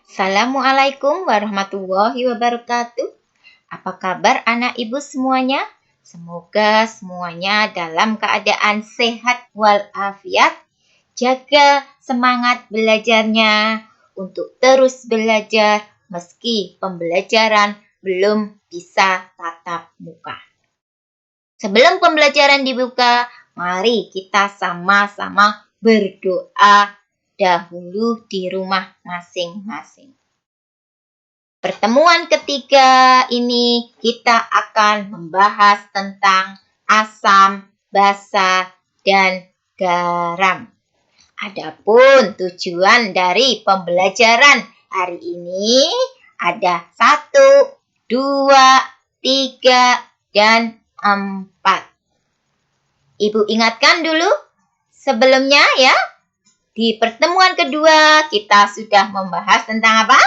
Assalamualaikum warahmatullahi wabarakatuh. Apa kabar anak ibu semuanya? Semoga semuanya dalam keadaan sehat walafiat. Jaga semangat belajarnya untuk terus belajar meski pembelajaran belum bisa tatap muka. Sebelum pembelajaran dibuka, mari kita sama-sama berdoa dahulu di rumah masing-masing. Pertemuan ketiga ini kita akan membahas tentang asam, basa, dan garam. Adapun tujuan dari pembelajaran hari ini ada 1, 2, 3, dan 4. Ibu ingatkan dulu sebelumnya ya. Di pertemuan kedua kita sudah membahas tentang apa?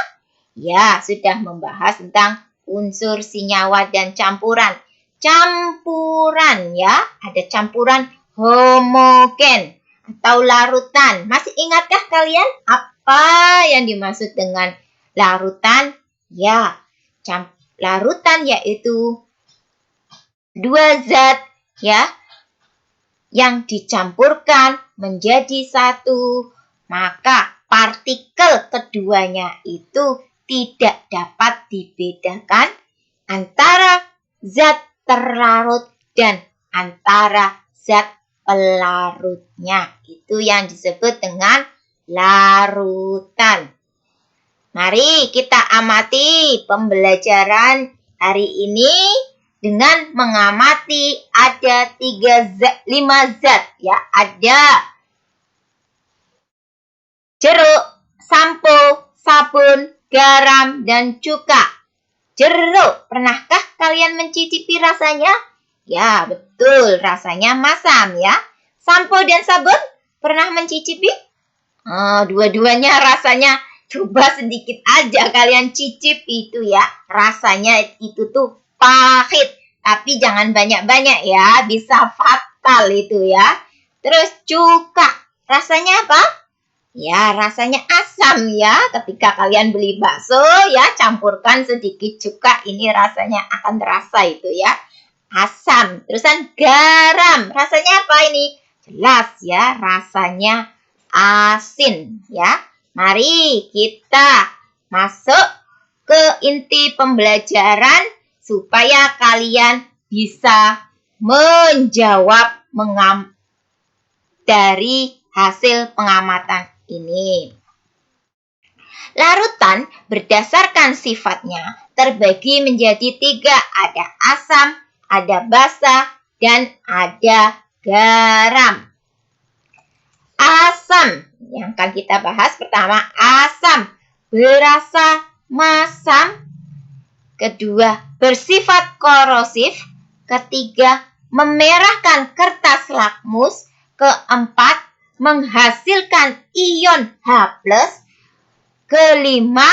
Ya, sudah membahas tentang unsur senyawa dan campuran. Campuran ya, ada campuran homogen atau larutan. Masih ingatkah kalian apa yang dimaksud dengan larutan? Ya, larutan yaitu dua zat ya yang dicampurkan menjadi satu, maka partikel keduanya itu tidak dapat dibedakan antara zat terlarut dan antara zat pelarutnya. Itu yang disebut dengan larutan. Mari kita amati pembelajaran hari ini dengan mengamati ada 5 zat ya, ada jeruk, sampo, sabun, garam, dan cuka. Jeruk, pernahkah kalian mencicipi rasanya? Ya, betul, rasanya masam ya. Sampo dan sabun, pernah mencicipi? Dua-duanya rasanya coba sedikit aja kalian cicip itu ya. Rasanya itu tuh pahit, tapi jangan banyak-banyak ya, bisa fatal itu ya. Terus cuka, rasanya apa? Ya, rasanya asam ya. Ketika kalian beli bakso ya, campurkan sedikit cuka, ini rasanya akan terasa itu ya, asam. Terusan garam, rasanya apa ini? Jelas ya, rasanya asin ya. Mari kita masuk ke inti pembelajaran supaya kalian bisa menjawab dari hasil pengamatan ini. Larutan berdasarkan sifatnya terbagi menjadi 3. Ada asam, ada basa, dan ada garam. Asam yang akan kita bahas pertama, asam berasa masam. Kedua, bersifat korosif. Ketiga, memerahkan kertas lakmus. Keempat, menghasilkan ion H+. Kelima,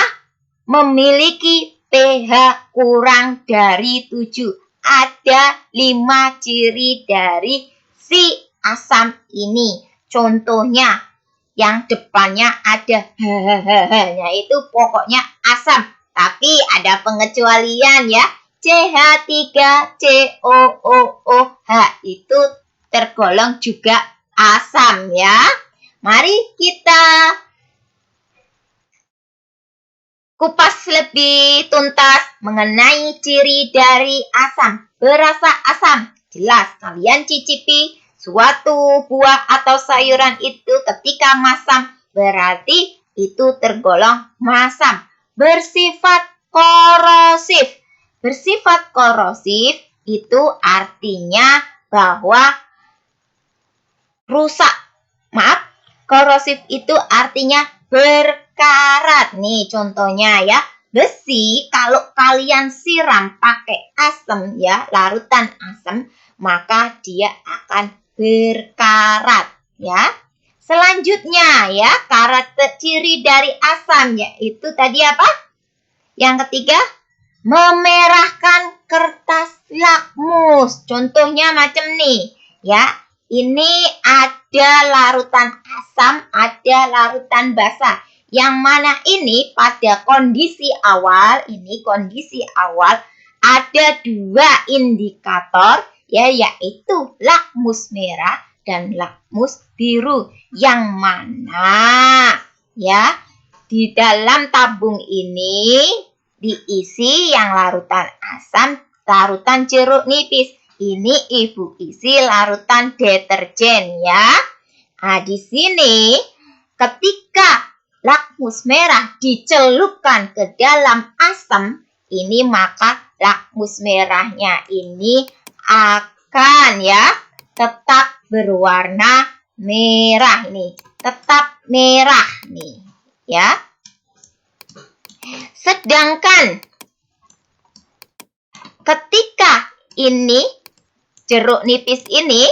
memiliki pH kurang dari 7. Ada 5 ciri dari si asam ini. Contohnya, yang depannya ada h-nya itu pokoknya asam. Tapi ada pengecualian ya. CH3COOOH itu tergolong juga asam ya. Mari kita kupas lebih tuntas mengenai ciri dari asam. Berasa asam. Jelas kalian cicipi suatu buah atau sayuran itu ketika masam, berarti itu tergolong masam. Bersifat korosif. Bersifat korosif itu artinya bahwa rusak. Maaf, korosif itu artinya berkarat. Nih contohnya ya. Besi kalau kalian siram pakai asam ya, larutan asam, maka dia akan berkarat ya. Selanjutnya ya, karakter ciri dari asam yaitu tadi apa? Yang ketiga, memerahkan kertas lakmus. Contohnya macam nih ya. Ini ada larutan asam, ada larutan basa. Yang mana ini pada kondisi awal, ada 2 indikator, ya, yaitu lakmus merah dan lakmus biru. Yang mana, ya, di dalam tabung ini diisi yang larutan asam, larutan jeruk nipis. Ini Ibu isi larutan deterjen, ya. Nah, di sini ketika lakmus merah dicelupkan ke dalam asam ini, maka lakmus merahnya ini akan, ya, tetap berwarna merah nih, tetap merah nih, ya. Sedangkan ketika ini jeruk nipis ini,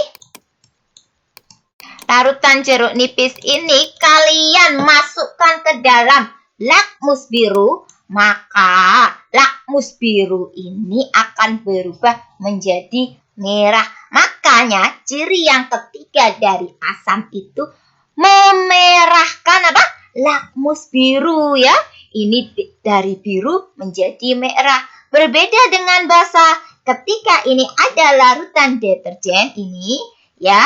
larutan jeruk nipis ini kalian masukkan ke dalam lakmus biru, maka lakmus biru ini akan berubah menjadi merah. Makanya ciri yang ketiga dari asam itu memerahkan apa? Lakmus biru, ya. Ini dari biru menjadi merah. Berbeda dengan basa. Ketika ini ada larutan deterjen ini, ya,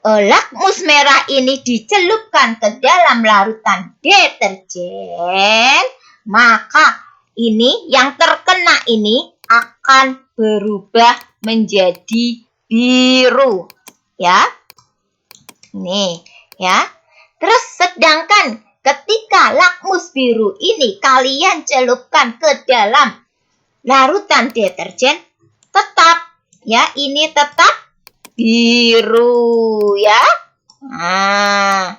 lakmus merah ini dicelupkan ke dalam larutan deterjen, maka ini yang terkena ini akan berubah menjadi biru, ya. Nih, ya. Terus sedangkan ketika lakmus biru ini kalian celupkan ke dalam larutan deterjen, tetap, ya, ini tetap biru, ya. Nah,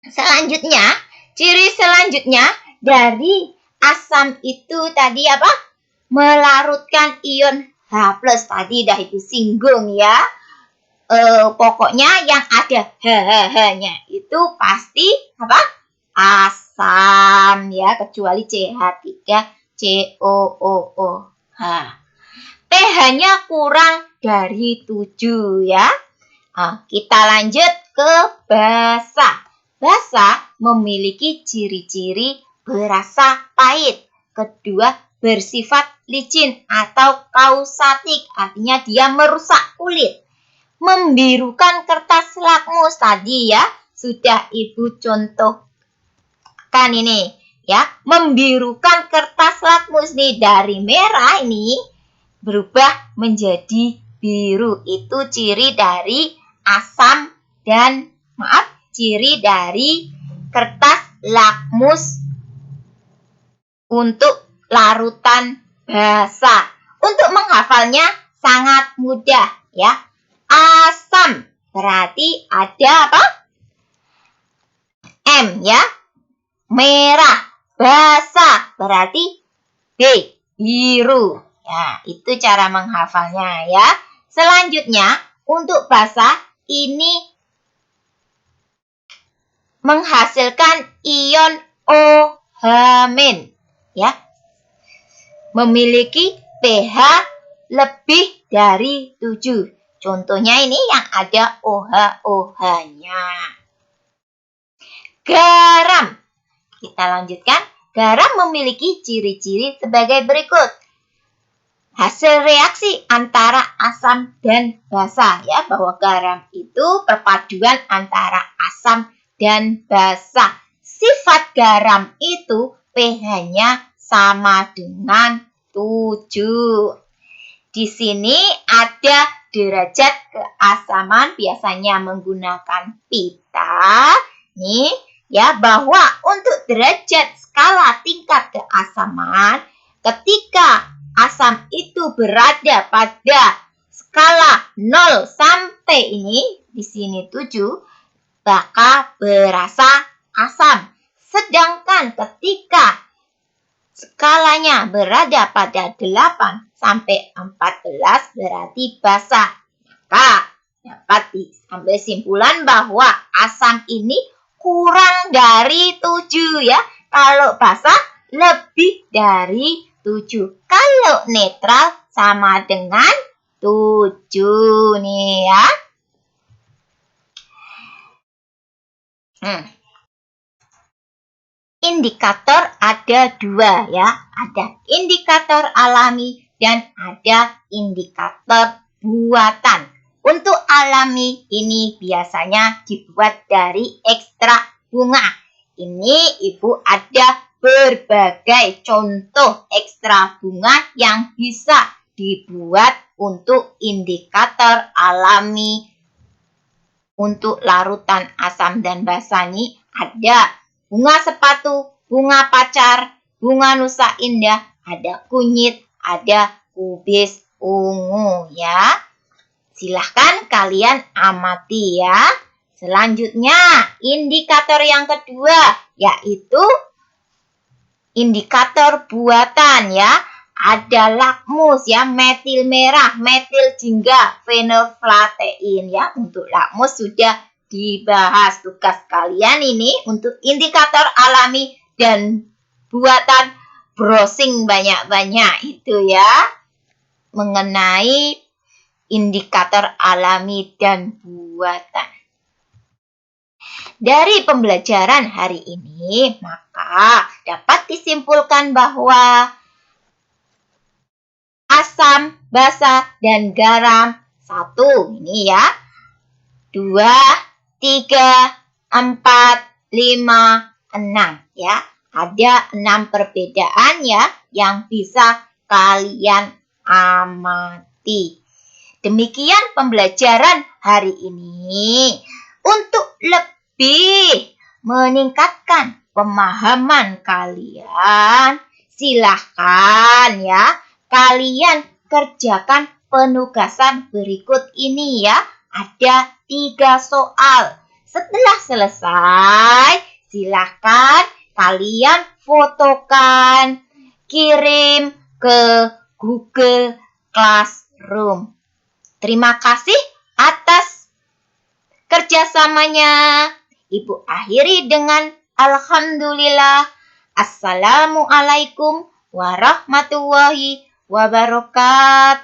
selanjutnya, ciri selanjutnya dari asam itu tadi apa? Melarutkan ion H+. Tadi dah Ibu singgung, ya. Pokoknya yang ada H-nya itu pasti apa? Asam, ya, kecuali CH3COOOH. pH-nya kurang dari 7, ya. Nah, kita lanjut ke basa. Basa memiliki ciri-ciri berasa pahit. Kedua, bersifat licin atau kausatik, artinya dia merusak kulit. Membirukan kertas lakmus tadi, ya, sudah Ibu contohkan ini, ya. Membirukan kertas lakmus nih dari merah ini berubah menjadi biru. Itu ciri dari asam dan ciri dari kertas lakmus untuk larutan basa. Untuk menghafalnya sangat mudah, ya. Asam berarti ada apa? M, ya. Merah. Basa berarti B, biru. Ya, itu cara menghafalnya, ya. Selanjutnya, untuk basa ini menghasilkan ion OH-, ya. Memiliki pH lebih dari 7. Contohnya ini yang ada OH-OH-nya. Garam. Kita lanjutkan. Garam memiliki ciri-ciri sebagai berikut. Hasil reaksi antara asam dan basa, ya, bahwa garam itu perpaduan antara asam dan basa. Sifat garam itu pH-nya sama dengan 7. Di sini ada derajat keasaman, biasanya menggunakan pita. Nih, ya, bahwa untuk derajat skala tingkat keasaman, ketika asam itu berada pada skala 0 sampai ini, di sini 7, maka berasa asam. Sedangkan ketika skalanya berada pada 8 sampai 14 berarti basa. Maka dapat diambil simpulan bahwa asam ini kurang dari 7, ya. Kalau basa lebih dari 7. Kalau netral sama dengan 7 nih, ya. Indikator ada dua ya, ada indikator alami dan ada indikator buatan. Untuk alami ini biasanya dibuat dari ekstrak bunga. Ini Ibu ada berbagai contoh ekstrak bunga yang bisa dibuat untuk indikator alami. Untuk larutan asam dan basani ada bunga sepatu, bunga pacar, bunga nusa indah, ada kunyit, ada kubis ungu ya. Silahkan kalian amati ya. Selanjutnya, indikator yang kedua yaitu indikator buatan ya. Ada lakmus ya, metil merah, metil jingga, fenolflatein ya. Untuk lakmus sudah dibahas tugas kalian ini. Untuk indikator alami dan buatan, browsing banyak-banyak itu ya. Mengenai indikator alami dan buatan. Dari pembelajaran hari ini, maka dapat disimpulkan bahwa asam, basa, dan garam 1 ini ya. 2, 3, 4, 5, 6 ya. Ada 6 perbedaan ya yang bisa kalian amati. Demikian pembelajaran hari ini. Untuk lebih meningkatkan pemahaman kalian, silahkan ya kalian kerjakan penugasan berikut ini ya. Ada 3 soal. Setelah selesai, silahkan kalian fotokan, kirim ke Google Classroom. Terima kasih atas kerjasamanya. Ibu akhiri dengan alhamdulillah. Assalamualaikum warahmatullahi wabarakatuh.